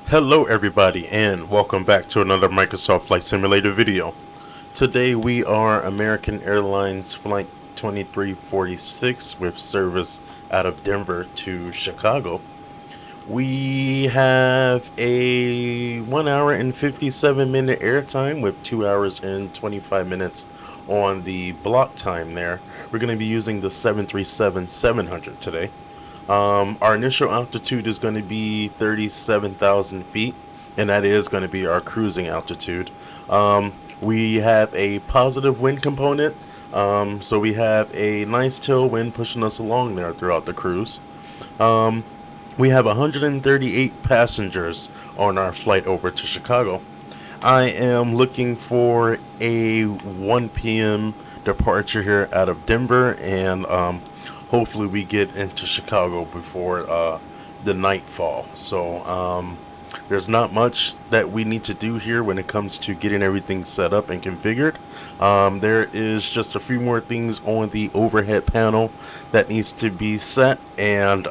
Hello everybody and welcome back to another Microsoft Flight Simulator video. Today we are American Airlines Flight 2346 with service out of Denver to Chicago. We have a 1 hour and 57-minute airtime with 2 hours and 25 minutes on the block time there. We're going to be using the 737-700 today. Our initial altitude is going to be 37,000 feet, and that is going to be our cruising altitude. We have a positive wind component, so we have a nice tailwind pushing us along there throughout the cruise. We have 138 passengers on our flight over to Chicago. I am looking for a 1 p.m. departure here out of Denver, and hopefully we get into Chicago before the nightfall. So there's not much that we need to do here when it comes to getting everything set up and configured. There is just a few more things on the overhead panel that needs to be set, and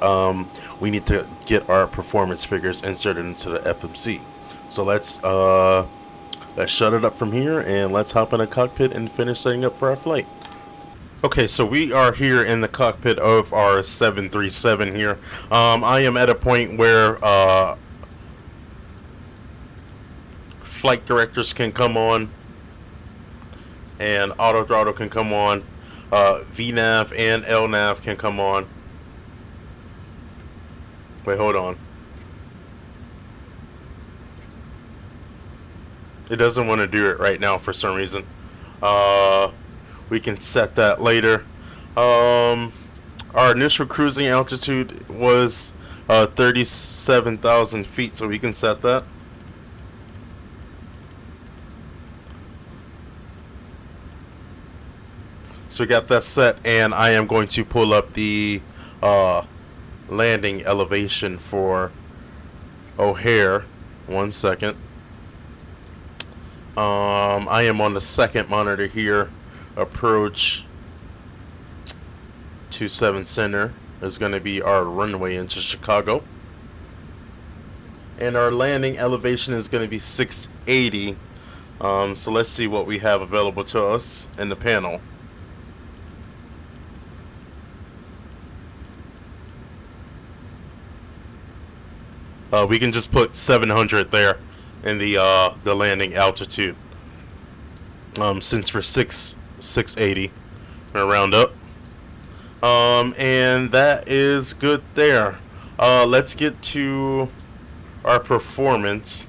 we need to get our performance figures inserted into the FMC. So let's shut it up from here and let's hop in a cockpit and finish setting up for our flight. Okay, so we are here in the cockpit of our 737 here. I am at a point where flight directors can come on and auto throttle can come on. VNAV and LNAV can come on. Wait, hold on. It doesn't want to do it right now for some reason. We can set that later. Our initial cruising altitude was 37,000 feet, so we can set that. So we got that set, and I am going to pull up the landing elevation for O'Hare. 1 second. I am on the second monitor here. Approach 27 center is going to be our runway into Chicago, and our landing elevation is going to be 680. So let's see what we have available to us in the panel. We can just put 700 there in the landing altitude. Since we're 680, gonna round up. And that is good there. Let's get to our performance.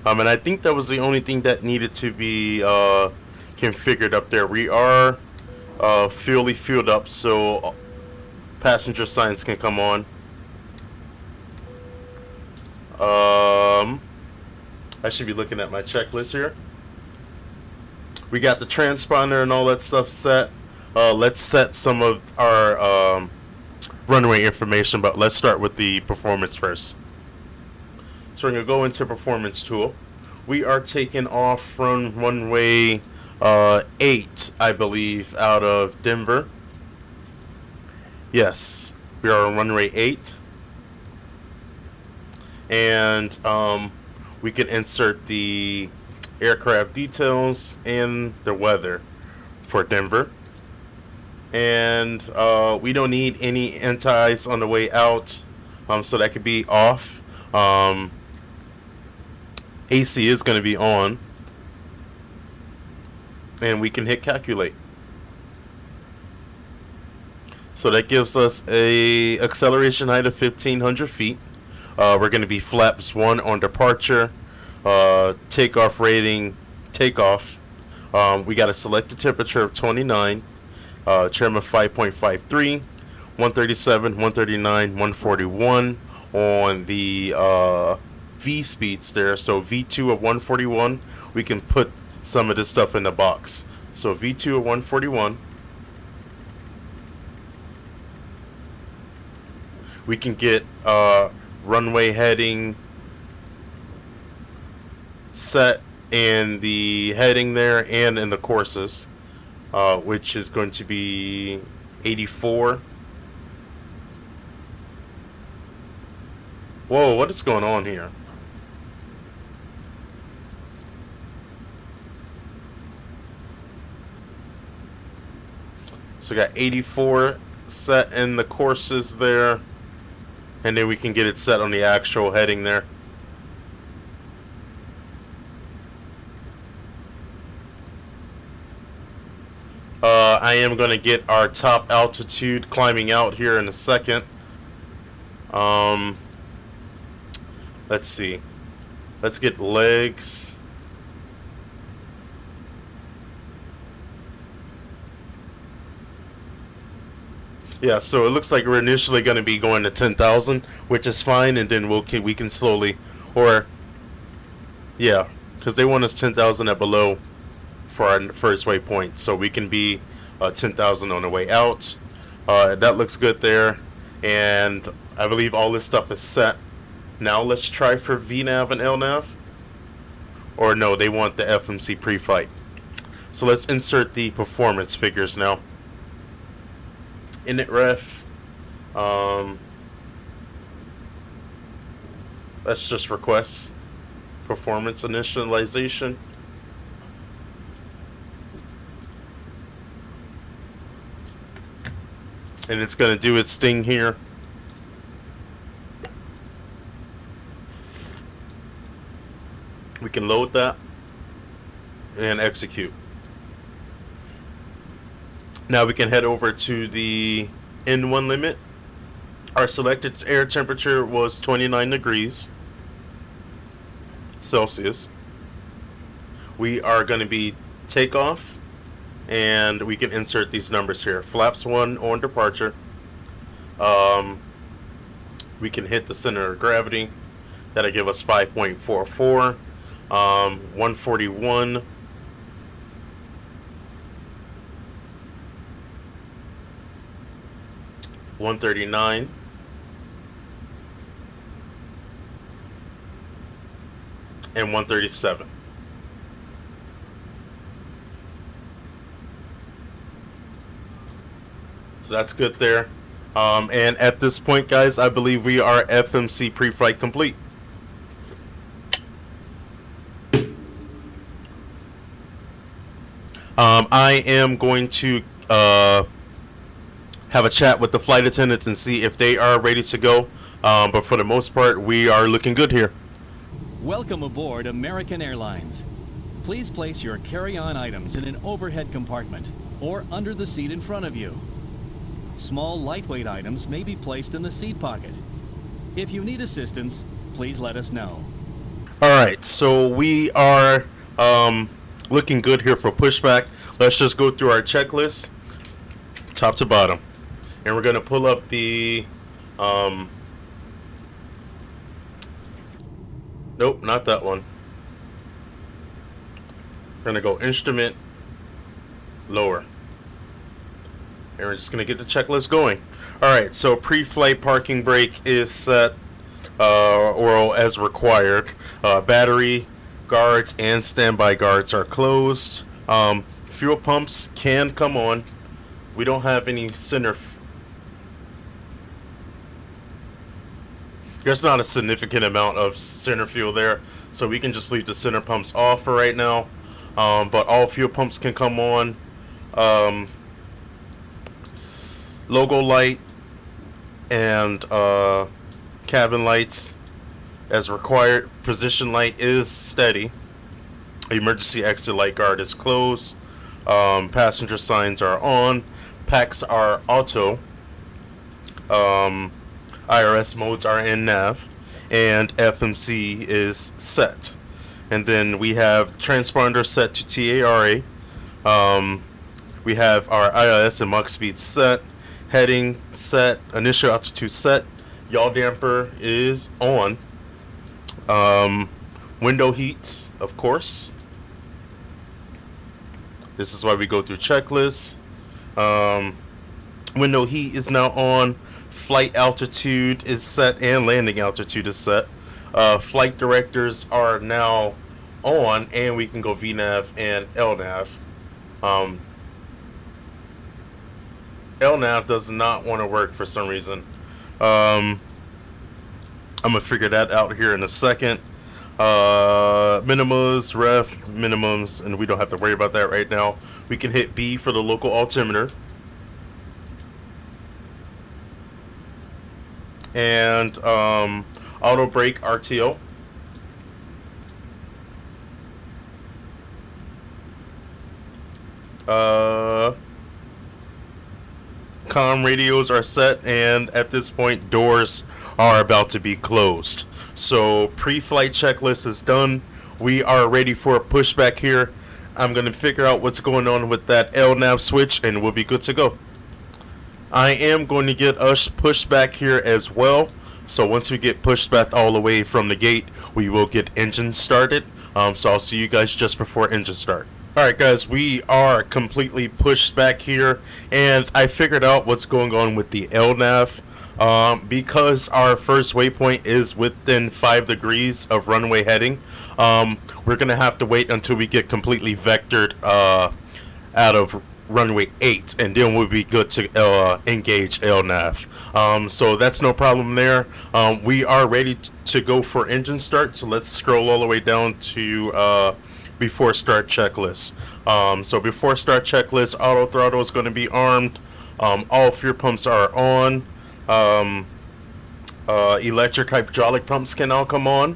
And I think that was the only thing that needed to be configured up there. We are fully fueled up, so passenger signs can come on. I should be looking at my checklist here. We got the transponder and all that stuff set. Let's set some of our runway information, but let's start with the performance first. So we're going to go into performance tool. We are taking off from runway 8, I believe, out of Denver. Yes, we are on runway 8. And we can insert the aircraft details and the weather for Denver. And we don't need any anti-ice on the way out, so that could be off. AC is going to be on, and we can hit calculate. So that gives us a acceleration height of 1,500 feet. We're going to be flaps 1 on departure. Takeoff rating, takeoff. We got a selected temperature of 29. Trim of 5.53. 137, 139, 141 on the V speeds there. So V2 of 141, we can put some of this stuff in the box. So V2 of 141. We can get runway heading set in the heading there and in the courses, which is going to be 84. Whoa, what is going on here? So we got 84 set in the courses there. And then we can get it set on the actual heading there. I am going to get our top altitude climbing out here in a second. Let's see. Let's get legs. Yeah, so it looks like we're initially going to be going to 10,000, which is fine, and then we can slowly, or yeah, because they want us 10,000 at below for our first waypoint, so we can be 10,000 on the way out. That looks good there, and I believe all this stuff is set. Now let's try for VNAV and LNAV, or no, they want the FMC pre-flight. So let's insert the performance figures now. Init ref. Let's just request performance initialization. And it's going to do its thing here. We can load that and execute. Now we can head over to the N1 limit. Our selected air temperature was 29 degrees Celsius. We are going to be takeoff, and we can insert these numbers here. Flaps 1 on departure. We can hit the center of gravity. That'll give us 5.44. 141. $139 and $137. So that's good there. And at this point, guys, I believe we are FMC pre-flight complete. I am going to have a chat with the flight attendants and see if they are ready to go. But for the most part, we are looking good here. Welcome aboard American Airlines. Please place your carry-on items in an overhead compartment or under the seat in front of you. Small, lightweight items may be placed in the seat pocket. If you need assistance, please let us know. All right, so we are looking good here for pushback. Let's just go through our checklist, top to bottom. And we're going to pull up the, nope, not that one. We're going to go instrument, lower. And we're just going to get the checklist going. All right, so pre-flight parking brake is set, or as required. Battery guards and standby guards are closed. Fuel pumps can come on. We don't have any center. There's not a significant amount of center fuel there, so we can just leave the center pumps off for right now. But all fuel pumps can come on. Logo light and cabin lights as required. Position light is steady. Emergency exit light guard is closed. Passenger signs are on. Packs are auto. IRS modes are in nav, and FMC is set. And then we have transponder set to TARA. We have our ILS and Mach speed set. Heading set. Initial altitude set. Yaw damper is on. Window heats, of course. This is why we go through checklists. Window heat is now on. Flight altitude is set and landing altitude is set. Flight directors are now on, and we can go VNAV and LNAV. LNAV does not want to work for some reason. I'm gonna figure that out here in a second. Minimums, minimums, and we don't have to worry about that right now. We can hit B for the local altimeter. and auto brake RTO. Comm radios are set, and at this point doors are about to be closed. So pre-flight checklist is done. We are ready for a pushback here. I'm going to figure out what's going on with that LNAV switch and we'll be good to go. I am going to get us pushed back here as well. So once we get pushed back all the way from the gate, we will get engine started. So I'll see you guys just before engine start. Alright guys, we are completely pushed back here, and I figured out what's going on with the LNAV. Because our first waypoint is within 5 degrees of runway heading, we're going to have to wait until we get completely vectored out of runway 8, and then we'll be good to engage LNAV. So that's no problem there. We are ready to go for engine start, so let's scroll all the way down to before start checklist. So before start checklist, auto throttle is going to be armed. All fuel pumps are on. Electric hydraulic pumps can all come on.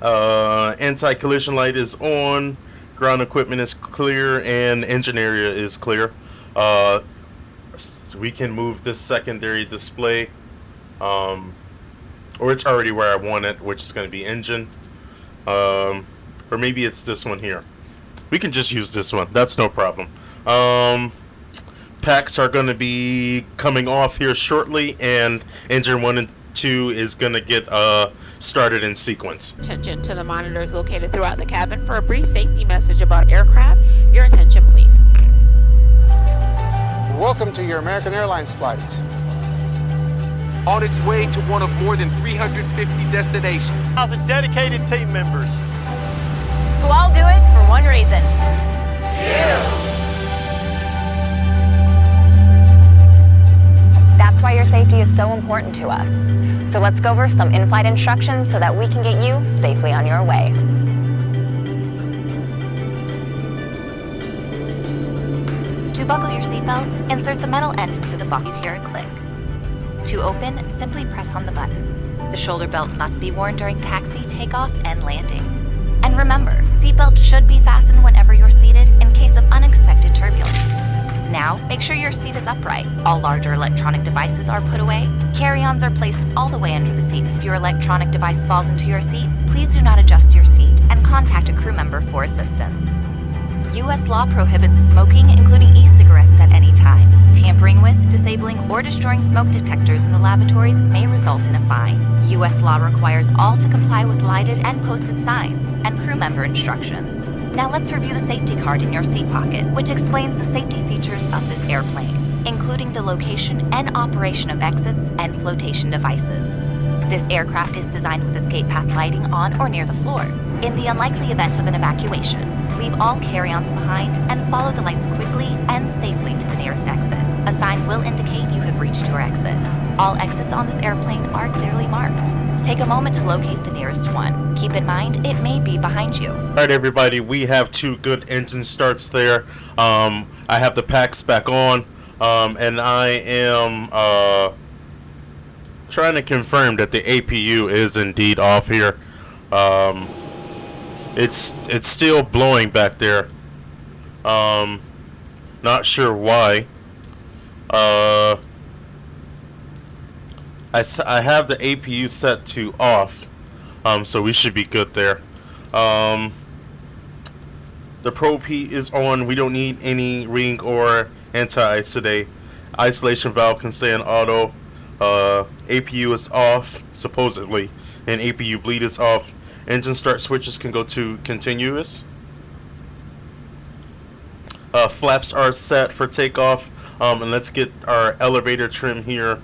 Anti-collision light is on. Ground equipment is clear, and engine area is clear. We can move this secondary display. Or it's already where I want it, which is going to be engine. Or maybe it's this one here. We can just use this one. That's no problem. Packs are going to be coming off here shortly, and engine 1 and 2 is going to get started in sequence. Attention to the monitors located throughout the cabin for a brief safety message about aircraft. Your attention, please. Welcome to your American Airlines flight. On its way to one of more than 350 destinations. 1,000 dedicated team members. Who all do it for one reason. That's why your safety is so important to us. So let's go over some in-flight instructions so that we can get you safely on your way. To buckle your seatbelt, insert the metal end into the buckle. You hear a click. To open, simply press on the button. The shoulder belt must be worn during taxi, takeoff, and landing. And remember, seatbelt should be fastened whenever you're seated in case of unexpected turbulence. Now, make sure your seat is upright. All larger electronic devices are put away. Carry-ons are placed all the way under the seat. If your electronic device falls into your seat, please do not adjust your seat and contact a crew member for assistance. U.S. law prohibits smoking, including e-cigarettes, at any time. Tampering with, disabling, or destroying smoke detectors in the lavatories may result in a fine. U.S. law requires all to comply with lighted and posted signs and crew member instructions. Now let's review the safety card in your seat pocket, which explains the safety features of this airplane, including the location and operation of exits and flotation devices. This aircraft is designed with escape path lighting on or near the floor. In the unlikely event of an evacuation, leave all carry-ons behind and follow the lights quickly and safely to the nearest exit. A sign will indicate you have reached your exit. All exits on this airplane are clearly marked. Take a moment to locate the nearest one. Keep in mind, it may be behind you. Alright everybody, we have 2 good engine starts there. I have the packs back on, and I am trying to confirm that the APU is indeed off here. It's still blowing back there. Not sure why. I have the APU set to off, so we should be good there. The Pro P is on. We don't need any ring or anti-ice today. Isolation valve can stay on auto. APU is off, supposedly, and APU bleed is off. Engine start switches can go to continuous. Flaps are set for takeoff, and let's get our elevator trim here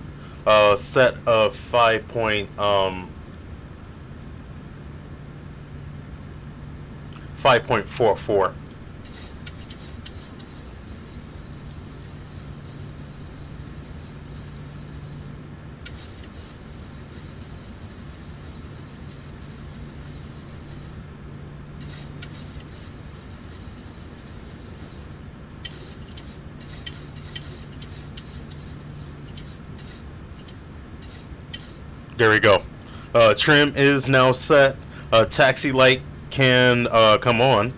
set of 5.44. There we go. Trim is now set. Taxi light can come on.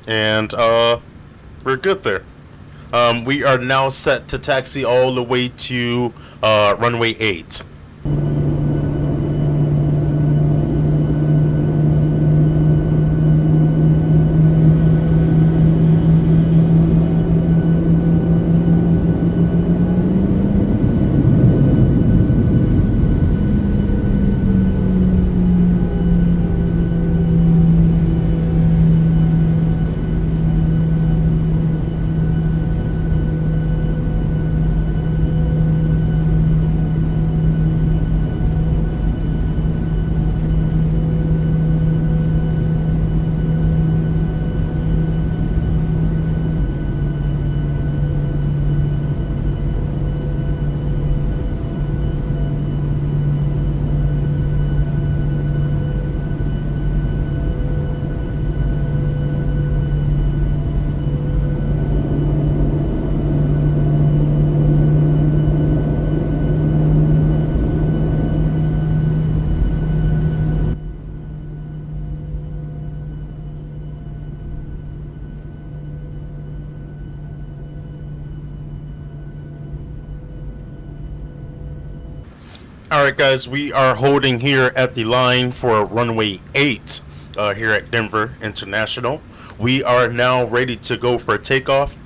And we're good there. We are now set to taxi all the way to runway 8. Alright guys, we are holding here at the line for runway 8 here at Denver International. We are now ready to go for takeoff.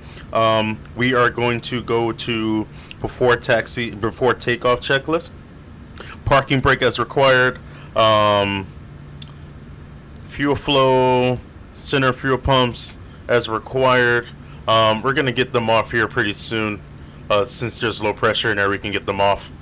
We are going to go to before takeoff checklist. Parking brake as required. Fuel flow, center fuel pumps as required. We're going to get them off here pretty soon. Since there's low pressure in there, we can get them off.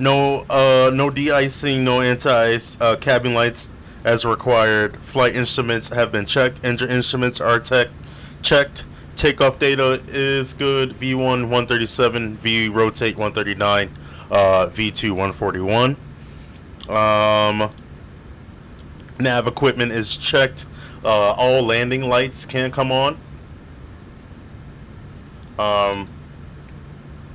No de-icing, no anti-ice. Cabin lights as required. Flight instruments have been checked. Engine instruments are checked. Takeoff data is good. V1 137, V rotate 139, V2 141. Nav equipment is checked. All landing lights can come on.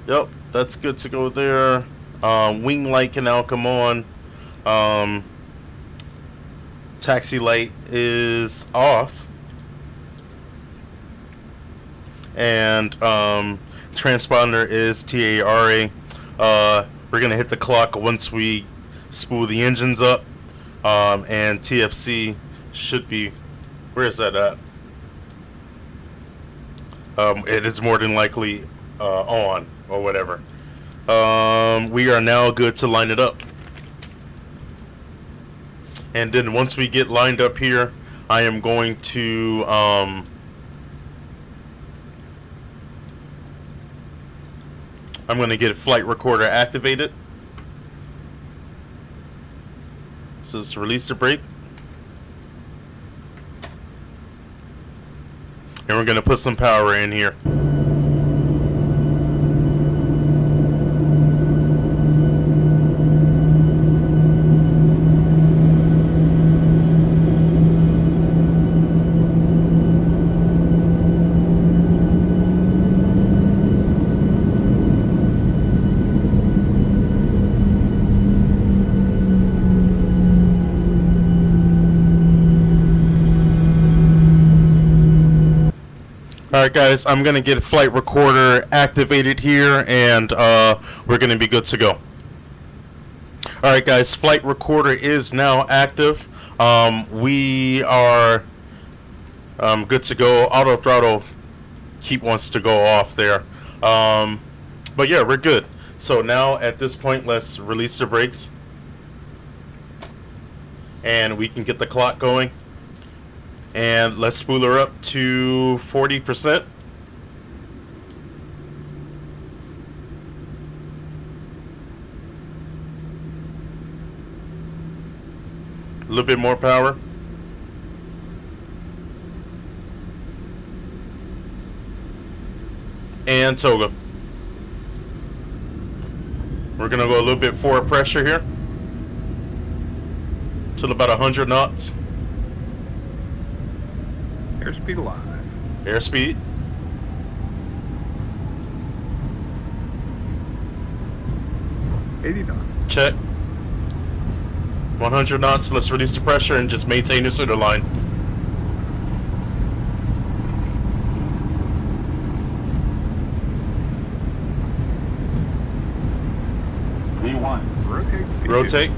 Yep, that's good to go there. Wing light can now come on. Taxi light is off. And transponder is TARA. We're going to hit the clock once we spool the engines up. And TFC should be... Where is that at? It is more than likely on or whatever. We are now good to line it up. And then once we get lined up here, I am going to I'm going to get flight recorder activated. So let's release the brake. And we're going to put some power in here. Alright guys, I'm going to get flight recorder activated here, and we're going to be good to go. Alright guys, flight recorder is now active. We are good to go. Auto throttle wants to go off there. But yeah, we're good. So now at this point, let's release the brakes. And we can get the clock going. And let's spool her up to 40%. A little bit more power. And toga. We're gonna go a little bit forward pressure here. Till about 100 knots. Airspeed alive. Airspeed. $80. Check. 100 knots. Let's reduce the pressure and just maintain the center line. V1. Rotate. V2. Rotate.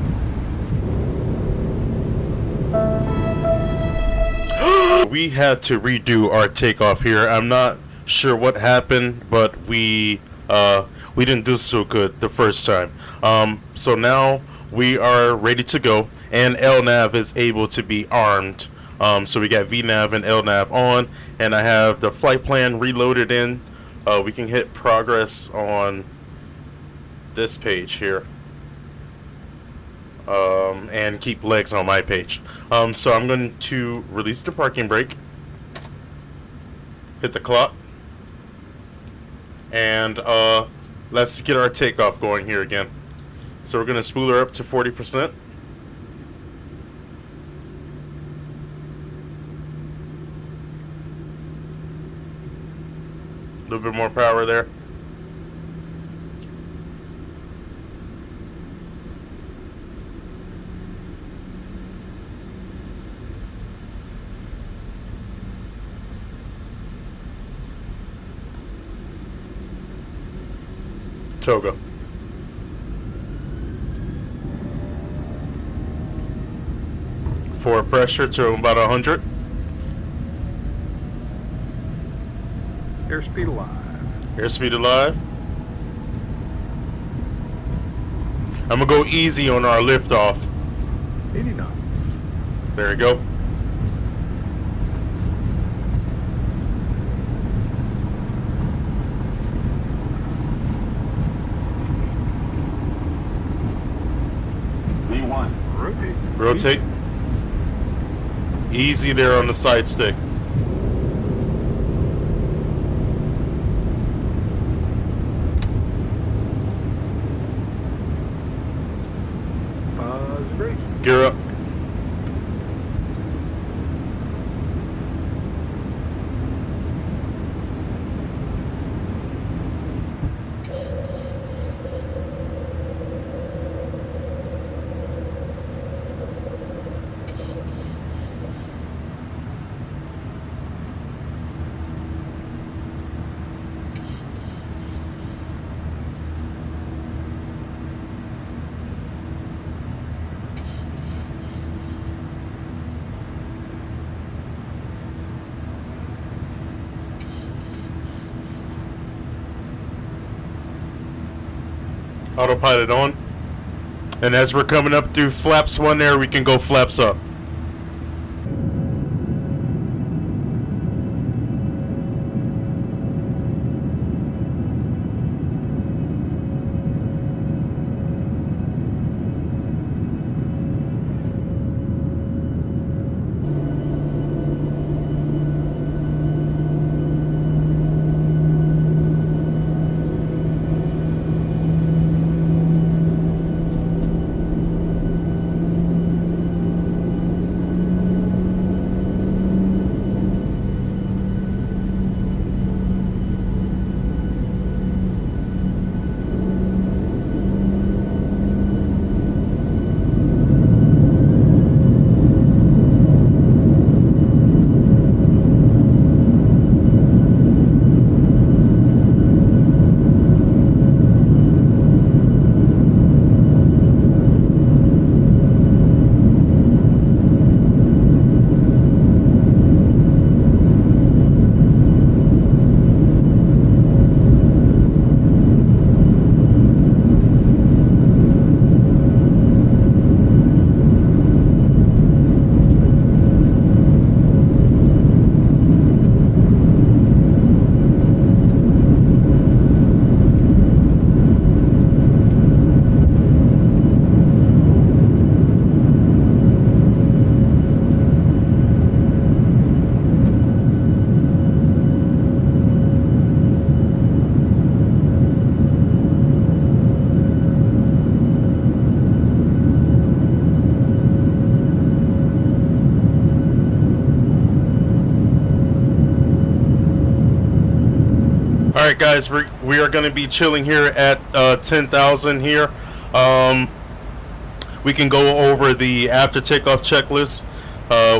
We had to redo our takeoff here. I'm not sure what happened, but we didn't do so good the first time. So now we are ready to go, and LNAV is able to be armed. So we got VNAV and LNAV on, and I have the flight plan reloaded in. We can hit progress on this page here. And keep legs on my page. So I'm going to release the parking brake, hit the clock, and let's get our takeoff going here again. So we're going to spool her up to 40%. A little bit more power there. Toga. Forward pressure to about 100. Airspeed alive. Airspeed alive. I'm gonna go easy on our liftoff. 80 knots. There we go. V1. Rotate. Rotate. Easy there on the side stick. Great. Gear up. Autopilot on. And as we're coming up through flaps 1 there, we can go flaps up. right, guys, we are going to be chilling here at 10,000 here. We can go over the after takeoff checklist.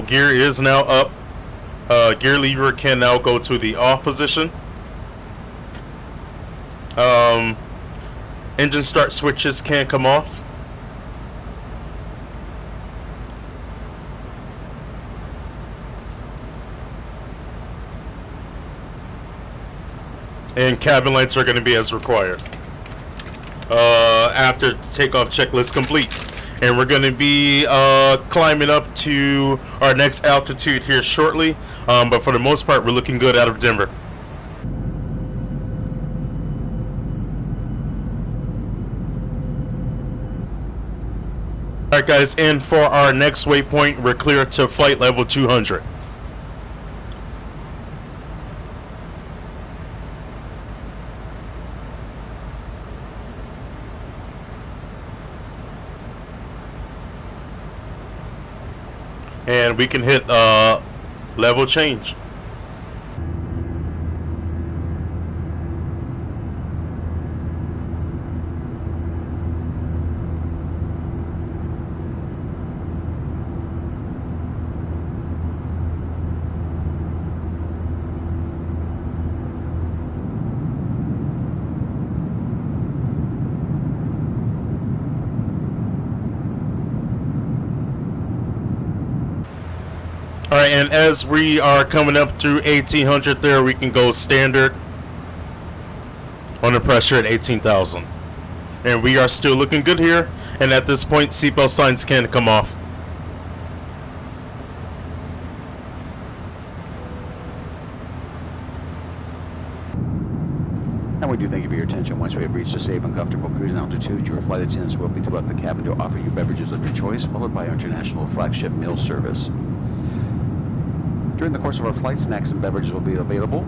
Gear is now up. Gear lever can now go to the off position. Engine start switches can come off. And cabin lights are going to be as required. After takeoff checklist complete. And we're going to be climbing up to our next altitude here shortly. But for the most part, we're looking good out of Denver. Alright guys, and for our next waypoint, we're clear to flight level 200. And we can hit level change. Alright, and as we are coming up through 1800 there, we can go standard on the pressure at 18,000. And we are still looking good here, and at this point seatbelt signs can come off. And we do thank you for your attention. Once we have reached a safe and comfortable cruising altitude, your flight attendants will be throughout the cabin to offer you beverages of your choice, followed by our international flagship meal service. During the course of our flight, snacks and beverages will be available.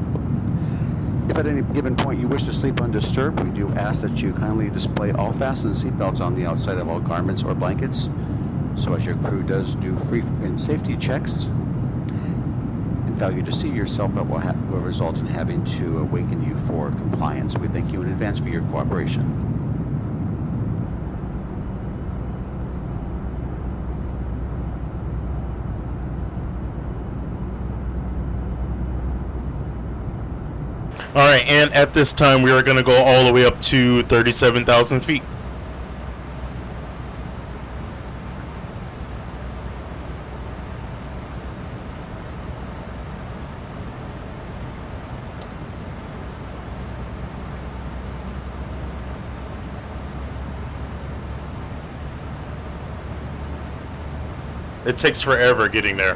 If at any given point you wish to sleep undisturbed, we do ask that you kindly display all fastened seatbelts on the outside of all garments or blankets, so as your crew does do frequent safety checks. And failure to see your seatbelt will result in having to awaken you for compliance. We thank you in advance for your cooperation. Alright, and at this time we are going to go all the way up to 37,000 feet. It takes forever getting there.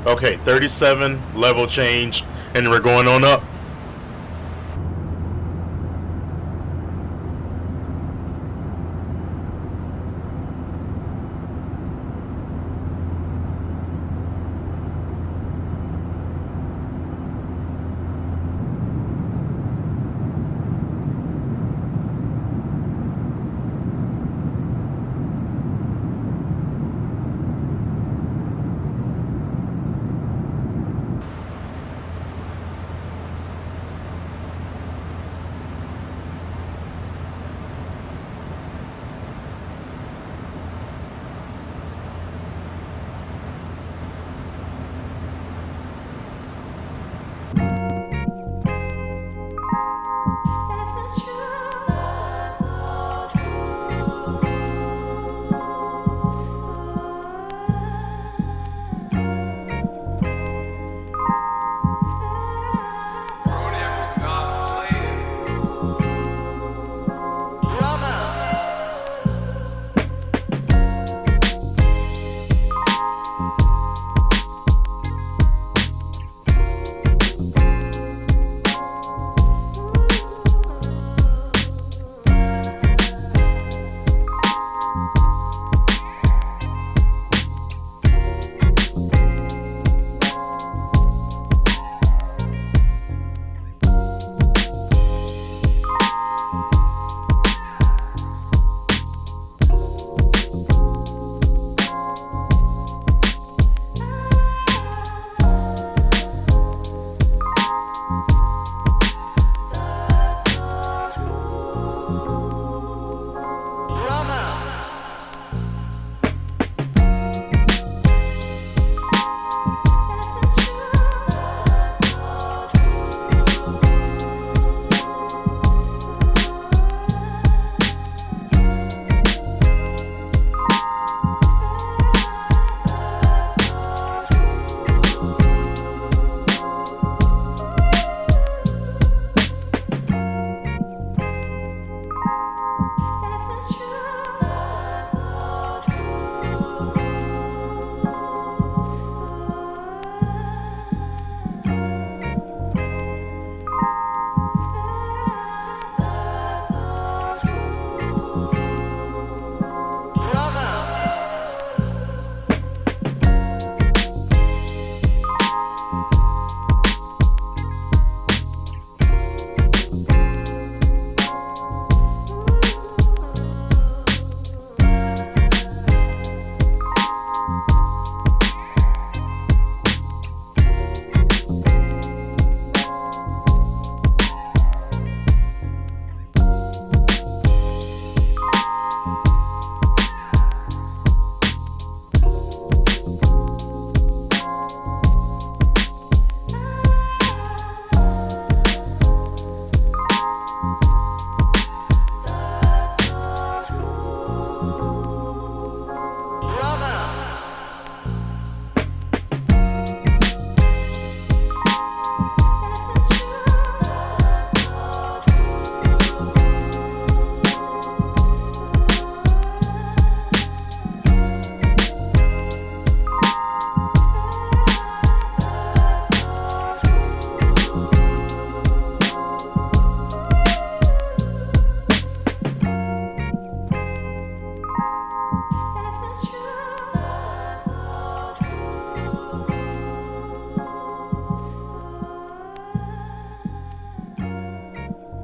Okay, 37, level change, and we're going on up.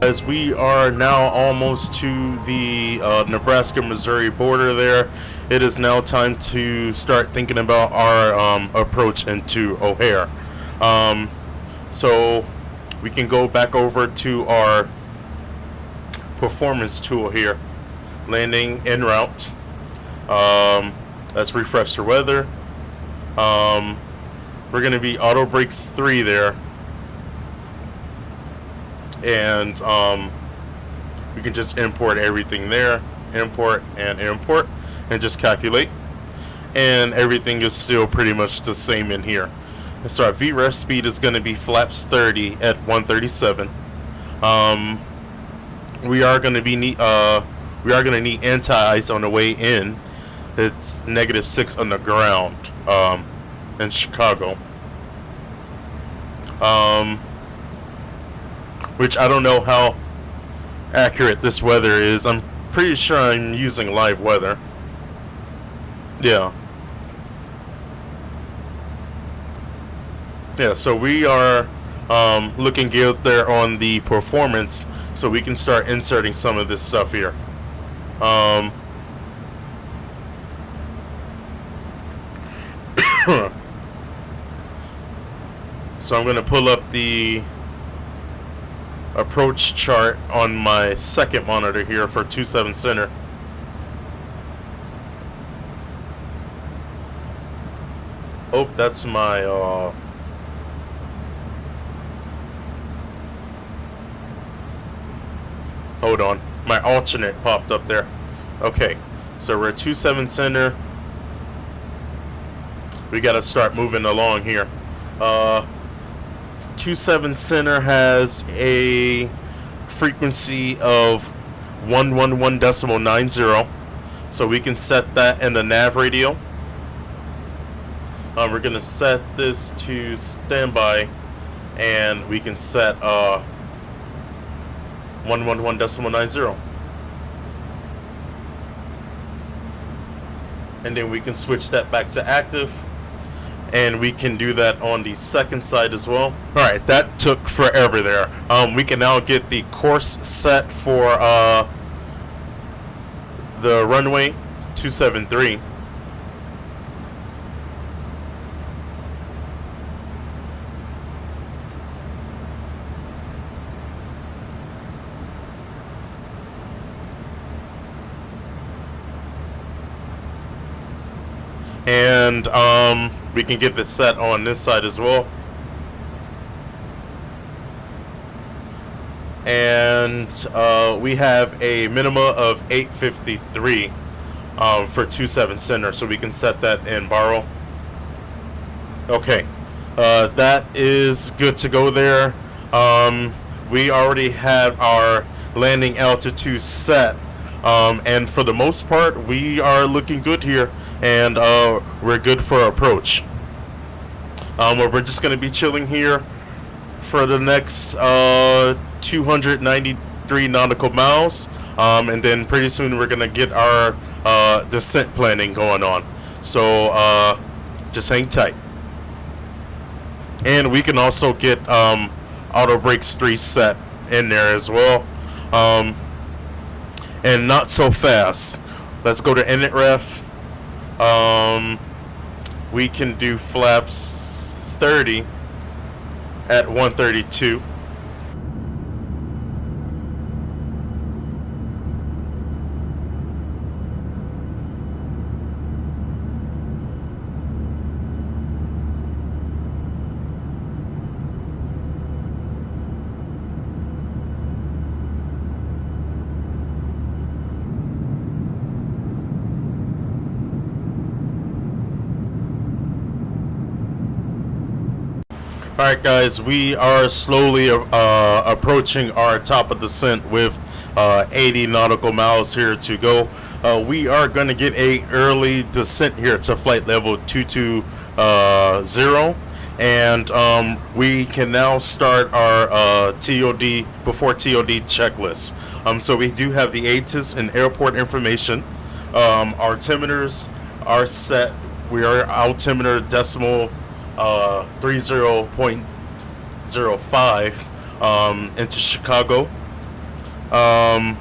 as we are now almost to the Nebraska-Missouri border there, it is now time to start thinking about our approach into O'Hare. So we can go back over to our performance tool here, landing en route. Let's refresh the weather. We're going to be auto brakes 3 there. And we can just import everything there, import, and just calculate. And everything is still pretty much the same in here. And so our VREF speed is going to be flaps 30 at 137. We are going to need anti-ice on the way in. It's -6 on the ground in Chicago. Which I don't know how accurate this weather is. I'm pretty sure I'm using live weather. Yeah. Yeah, so we are looking good there on the performance, so we can start inserting some of this stuff here. So I'm going to pull up the approach chart on my second monitor here for 27 center. Oh, that's my hold on, my alternate popped up there. Okay, so we're at 27 center. We got to start moving along here. 27 center has a frequency of 111.90, so we can set that in the nav radio. We're gonna set this to standby, and we can set 111.90, and then we can switch that back to active. And we can do that on the second side as well. Alright, that took forever there. We can now get the course set for the runway 273. And we can get this set on this side as well. And we have a minimum of 853 for 27 center, so we can set that in borrow. Okay, that is good to go there. We already have our landing altitude set, and for the most part we are looking good here, and we're good for approach. We're just going to be chilling here for the next 293 nautical miles, and then pretty soon we're going to get our descent planning going on. So just hang tight. And we can also get auto brakes 3 set in there as well, and not so fast. Let's go to init ref. We can do flaps 30 at 132. Alright guys, we are slowly approaching our top of descent with 80 nautical miles here to go. We are going to get a early descent here to flight level 220, and we can now start our TOD before TOD checklist. So we do have the ATIS and airport information. Our altimeters are set. We are altimeter decimal 30.05 into Chicago. The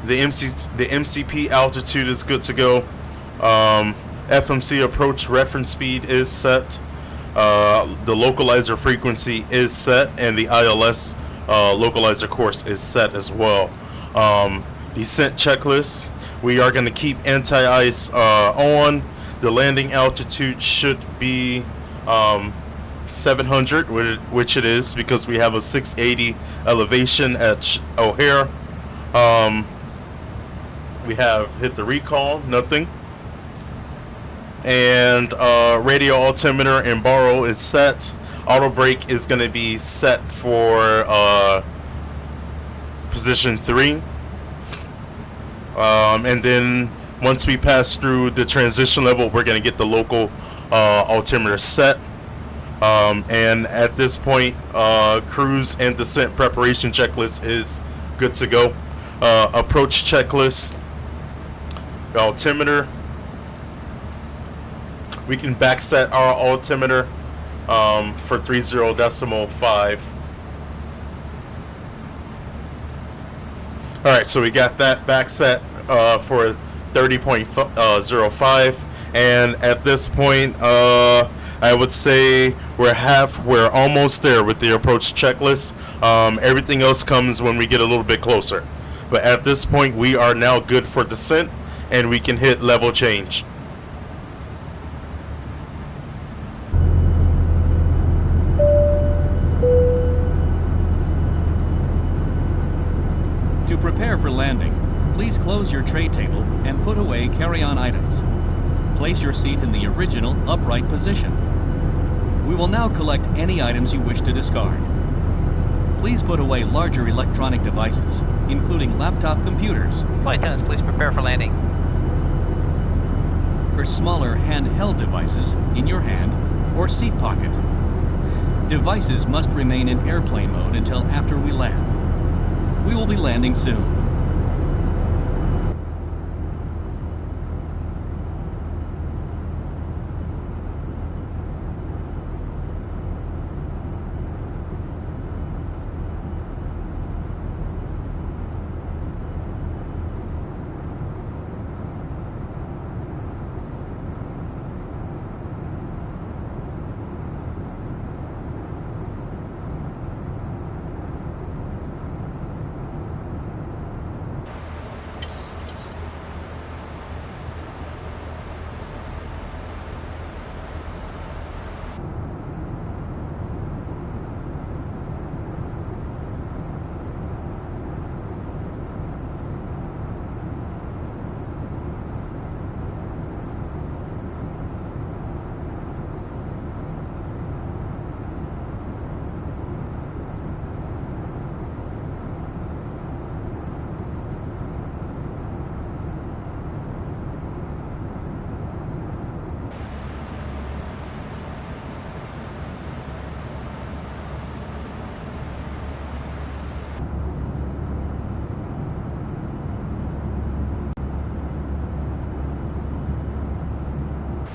MCP altitude is good to go. FMC approach reference speed is set. The localizer frequency is set, and the ILS localizer course is set as well. Descent checklist. We are going to keep anti-ice on. The landing altitude should be 700, which it is, because we have a 680 elevation at O'Hare. We have hit the recall, nothing. And radio altimeter and borrow is set. Auto brake is going to be set for position 3. And then once we pass through the transition level, we're going to get the local altimeter set. And at this point, cruise and descent preparation checklist is good to go. Approach checklist, altimeter. We can backset our altimeter for 30.5. Alright, so we got that backset for 30.05, and at this point, I would say we're almost there with the approach checklist. Everything else comes when we get a little bit closer. But at this point, we are now good for descent, and we can hit level change. To prepare for landing, please close your tray table and put away carry-on items. Place your seat in the original upright position. We will now collect any items you wish to discard. Please put away larger electronic devices, including laptop computers. Flight attendants, please prepare for landing. For smaller handheld devices in your hand or seat pocket. Devices must remain in airplane mode until after we land. We will be landing soon.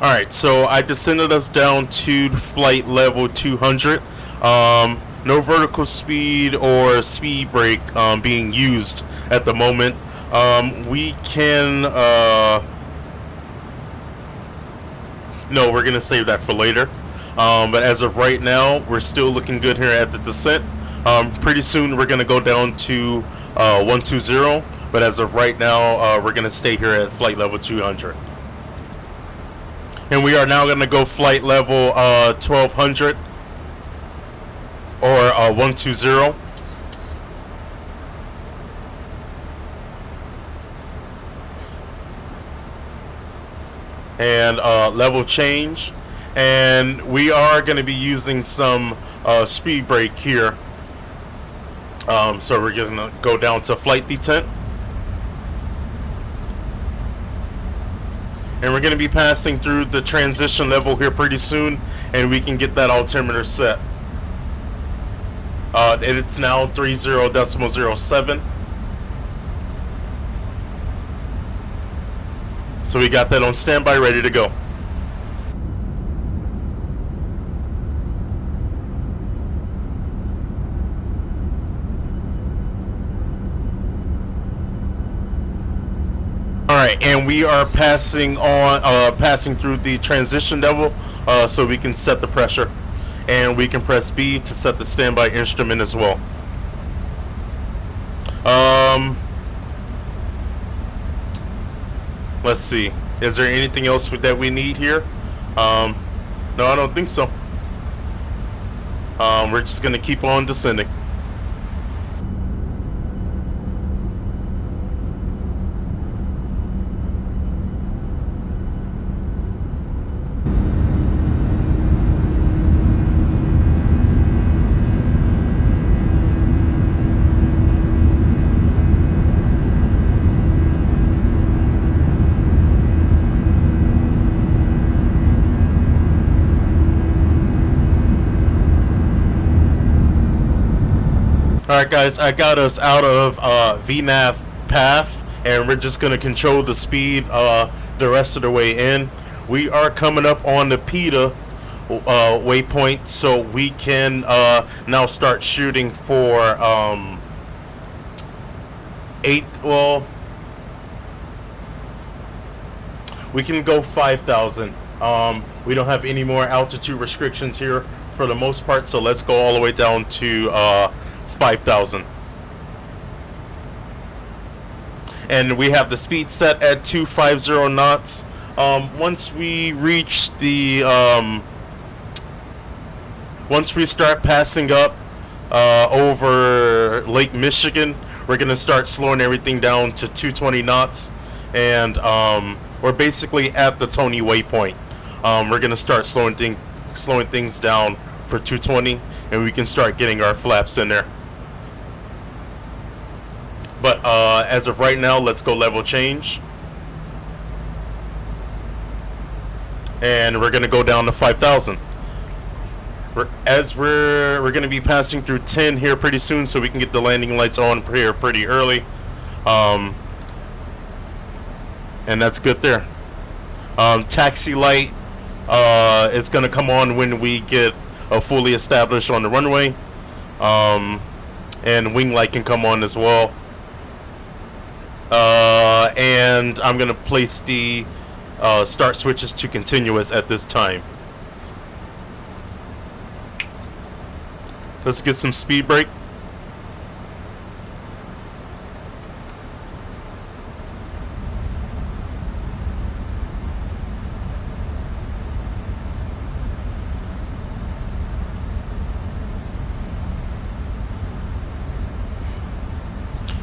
Alright, so I descended us down to flight level 200. No vertical speed or speed brake being used at the moment. We can... No, we're going to save that for later. But as of right now, we're still looking good here at the descent. Pretty soon we're going to go down to 120. But as of right now, we're going to stay here at flight level 200. And we are now going to go flight level 1200 or 120. And level change. And we are going to be using some speed brake here. So we're going to go down to flight detent. And we're going to be passing through the transition level here pretty soon, and we can get that altimeter set. It's now 30.07. So we got that on standby, ready to go. right, and we are passing through the transition level, so we can set the pressure, and we can press B to set the standby instrument as well. Let's see. Is there anything else that we need here? No, I don't think so. We're just gonna keep on descending. Alright guys, I got us out of VNAV path, and we're just going to control the speed the rest of the way in. We are coming up on the PETA waypoint, so we can now start shooting for we can go 5,000. We don't have any more altitude restrictions here for the most part, so let's go all the way down to 5,000. And we have the speed set at 250 knots. Once we reach the once we start passing up over Lake Michigan, we're gonna start slowing everything down to 220 knots, and we're basically at the Tony waypoint. We're gonna start slowing things down for 220, and we can start getting our flaps in there. But as of right now, let's go level change, and we're gonna go down to 5,000. We're gonna be passing through 10 here pretty soon, so we can get the landing lights on here pretty early, and that's good there. Taxi light is gonna come on when we get fully established on the runway, and wing light can come on as well. And I'm gonna place the start switches to continuous at this time. Let's get some speed brake.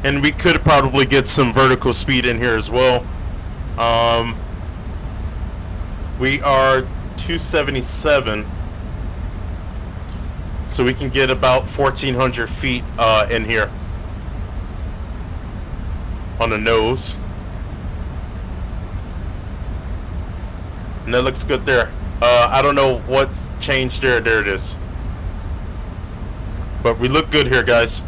And we could probably get some vertical speed in here as well. We are 277, so we can get about 1,400 feet in here on the nose. And that looks good there. I don't know what's changed there. There it is. But we look good here, guys.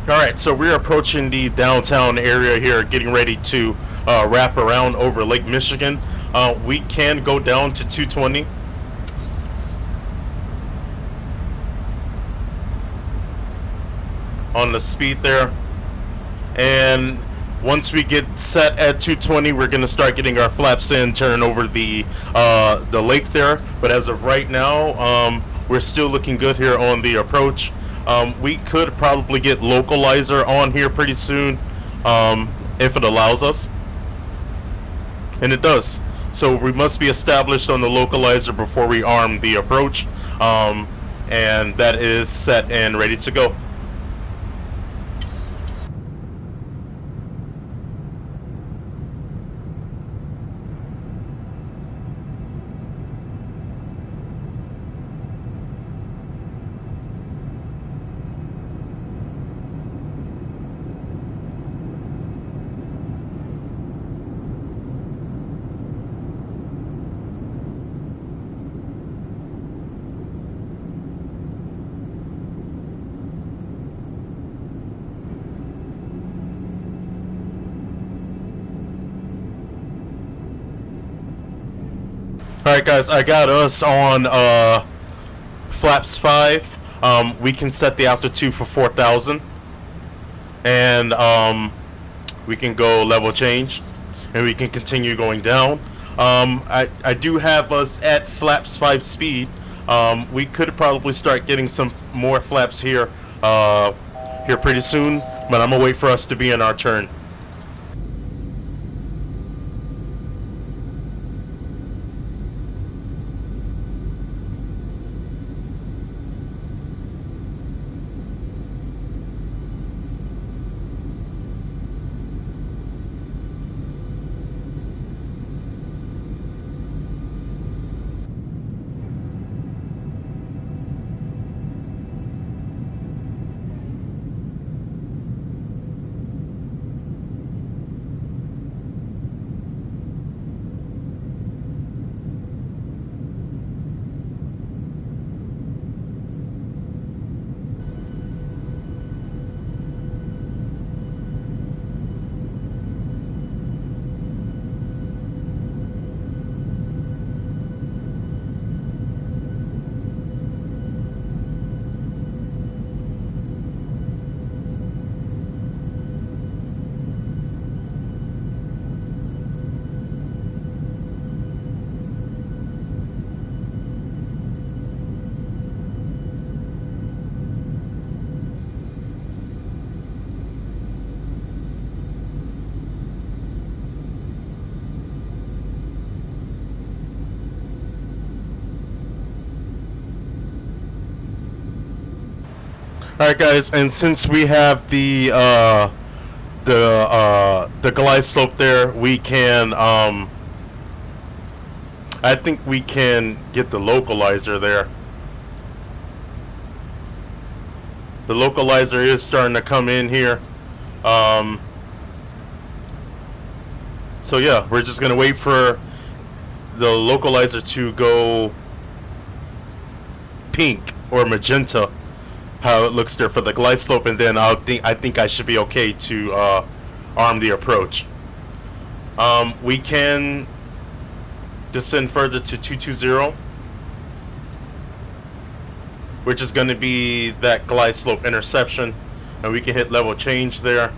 Alright, so we're approaching the downtown area here, getting ready to wrap around over Lake Michigan. We can go down to 220. On the speed there. And once we get set at 220, we're going to start getting our flaps in, turn over the lake there. But as of right now, we're still looking good here on the approach. We could probably get localizer on here pretty soon, if it allows us. And it does. So we must be established on the localizer before we arm the approach. And that is set and ready to go. Alright guys, I got us on flaps 5. We can set the altitude for 4,000. And we can go level change. And we can continue going down. I do have us at flaps 5 speed. We could probably start getting some more flaps here pretty soon. But I'm going to wait for us to be in our turn. Alright guys, and since we have the glide slope there, we can I think we can get the localizer there. The localizer is starting to come in here. So yeah, we're just gonna wait for the localizer to go pink or magenta, how it looks there for the glide slope, and then I think I should be okay to arm the approach. We can descend further to 220, which is going to be that glide slope interception, and we can hit level change there,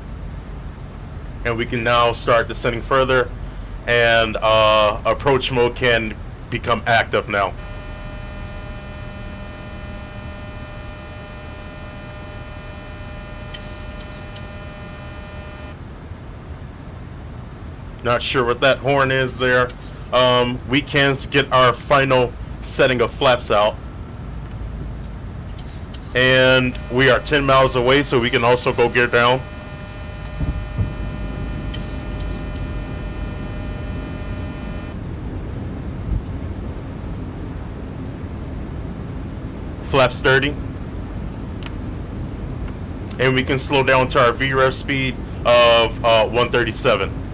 and we can now start descending further, and approach mode can become active now. Not sure what that horn is there. We can get our final setting of flaps out. And we are 10 miles away, so we can also go gear down. Flaps 30. And we can slow down to our VREF speed of 137.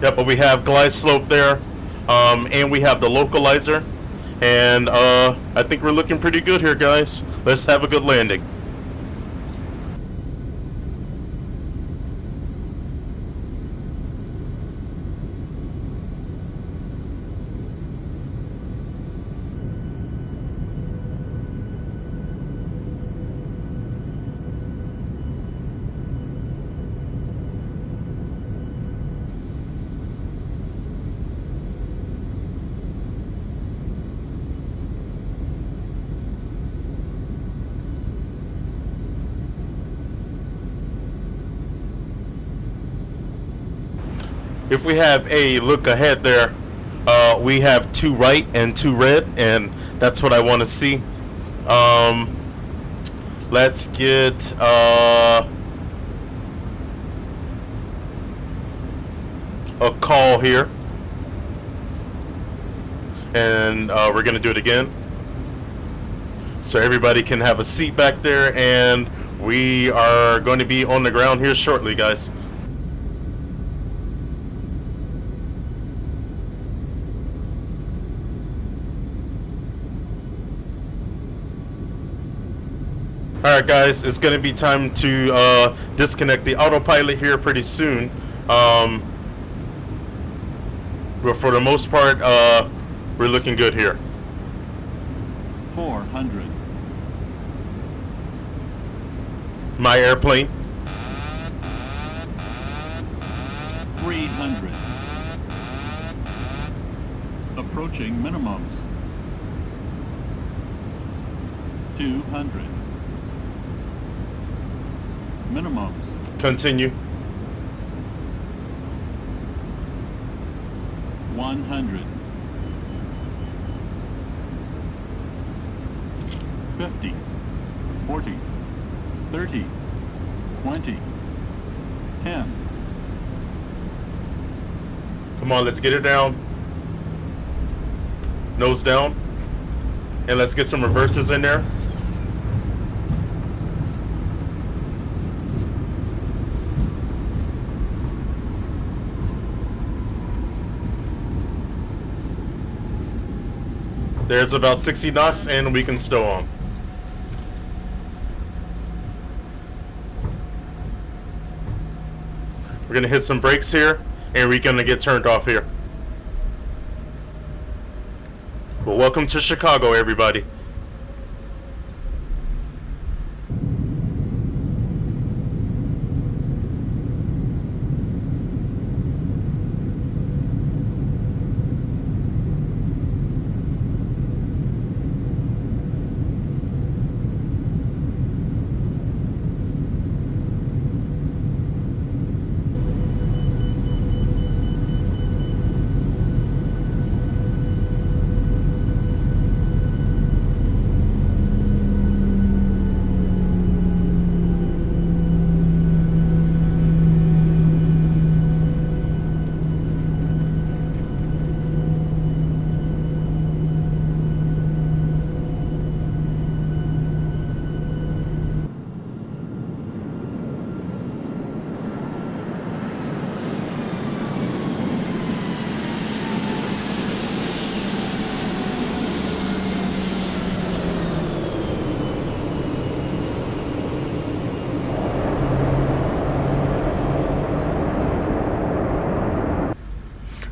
Yep, but we have glide slope there, and we have the localizer, and I think we're looking pretty good here, guys. Let's have a good landing. If we have a look ahead there, we have 2 right and 2 red, and that's what I want to see. Let's get a call here, and we're gonna do it again so everybody can have a seat back there, and we are going to be on the ground here shortly, guys. Alright guys, it's gonna be time to disconnect the autopilot here pretty soon. But for the most part, we're looking good here. 400. My airplane. 300. Approaching minimums. 200. Minimums. Continue. 100. 50. 40. 30. 20. 10. Come on, let's get it down. Nose down. And let's get some reversers in there. There's about 60 knots and we can stow on. We're gonna hit some brakes here and we're gonna get turned off here. Well, welcome to Chicago, everybody.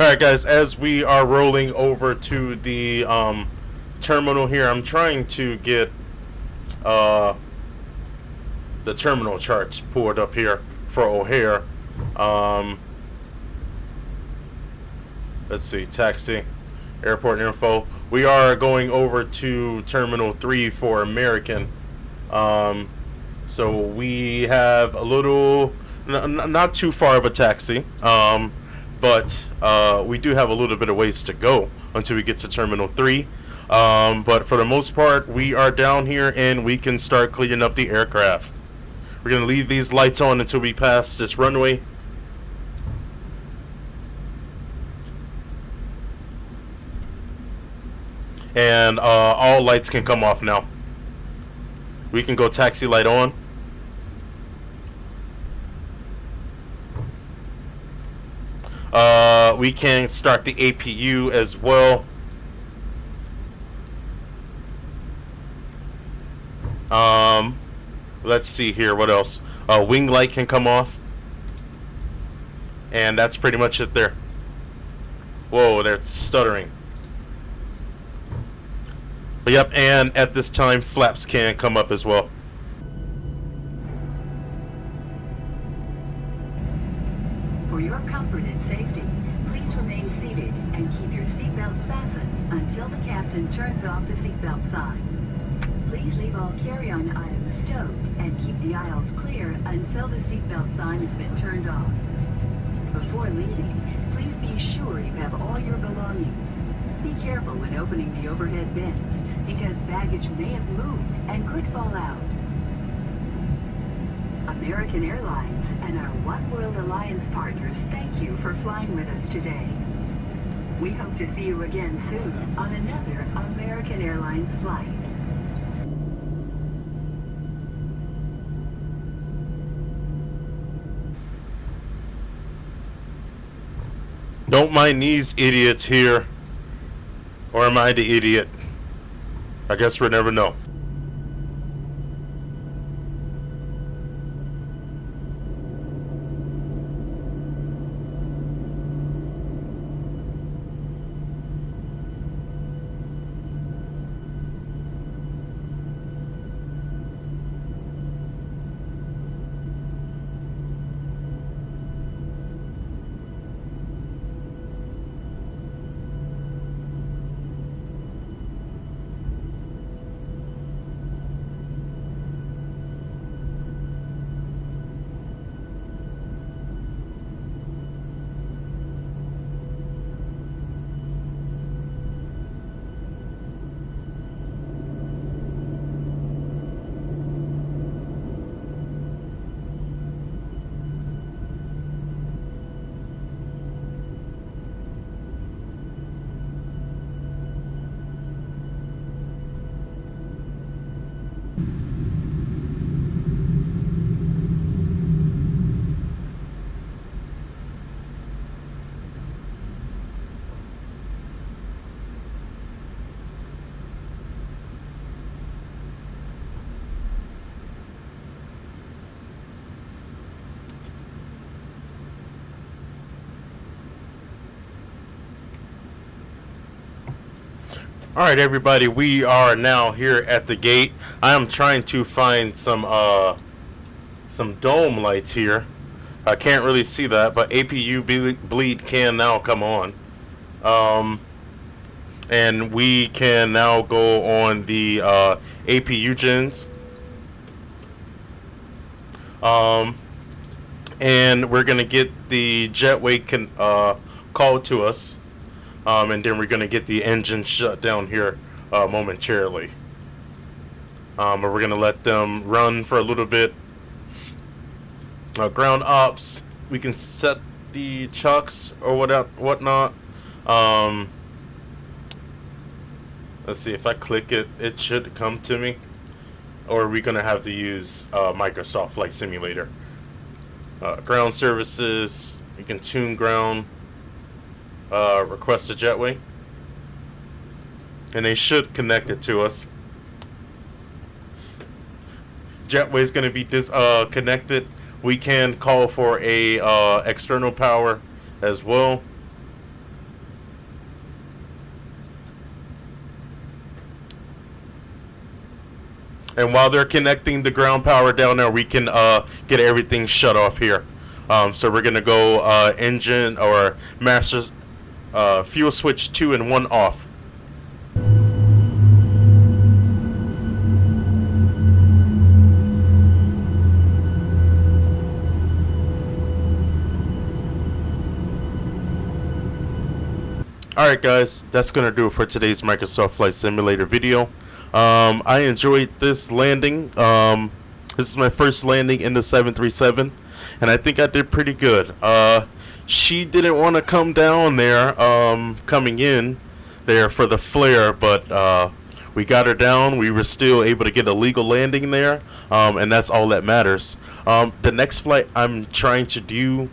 Alright guys, as we are rolling over to the terminal here, I'm trying to get the terminal charts pulled up here for O'Hare. Let's see, taxi, airport info. We are going over to Terminal 3 for American. So we have a little, not too far of a taxi, but we do have a little bit of ways to go until we get to Terminal 3. But for the most part, we are down here and we can start cleaning up the aircraft. We're going to leave these lights on until we pass this runway. And all lights can come off now. We can go taxi light on. We can start the APU as well. Let's see here, what else? Wing light can come off. And that's pretty much it there. Whoa, they're stuttering. But yep, and at this time, flaps can come up as well. For your comfort and safety, please remain seated and keep your seatbelt fastened until the captain turns off the seatbelt sign. Please leave all carry-on items stowed and keep the aisles clear until the seatbelt sign has been turned off. Before leaving, please be sure you have all your belongings. Be careful when opening the overhead bins, because baggage may have moved and could fall out. American Airlines and our One World Alliance partners thank you for flying with us today. We hope to see you again soon on another American Airlines flight. Don't mind these idiots here. Or am I the idiot? I guess we'll never know. All right, everybody, we are now here at the gate. I am trying to find some dome lights here. I can't really see that, but APU bleed can now come on. And we can now go on the APU gens. And we're gonna get the jetway called to us. And then we're going to get the engine shut down here momentarily. But we're going to let them run for a little bit. Ground ops, we can set the chucks or whatnot. Let's see, if I click it, it should come to me. Or are we going to have to use Microsoft Flight Simulator? Ground services, you can tune ground. Request a jetway, and they should connect it to us. Jetway is going to be connected. We can call for a external power as well. And while they're connecting the ground power down there, we can get everything shut off here. So we're going to go engine or master fuel switch 2 and 1 off. Alright guys, that's going to do it for today's Microsoft Flight Simulator video. I enjoyed this landing. This is my first landing in the 737, and I think I did pretty good. She didn't want to come down there, coming in there for the flare, but we got her down. We were still able to get a legal landing there, and that's all that matters. The next flight I'm trying to do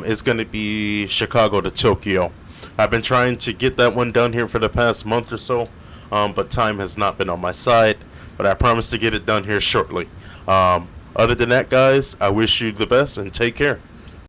is going to be Chicago to Tokyo. I've been trying to get that one done here for the past month or so, but time has not been on my side, but I promise to get it done here shortly. Other than that, guys, I wish you the best and take care.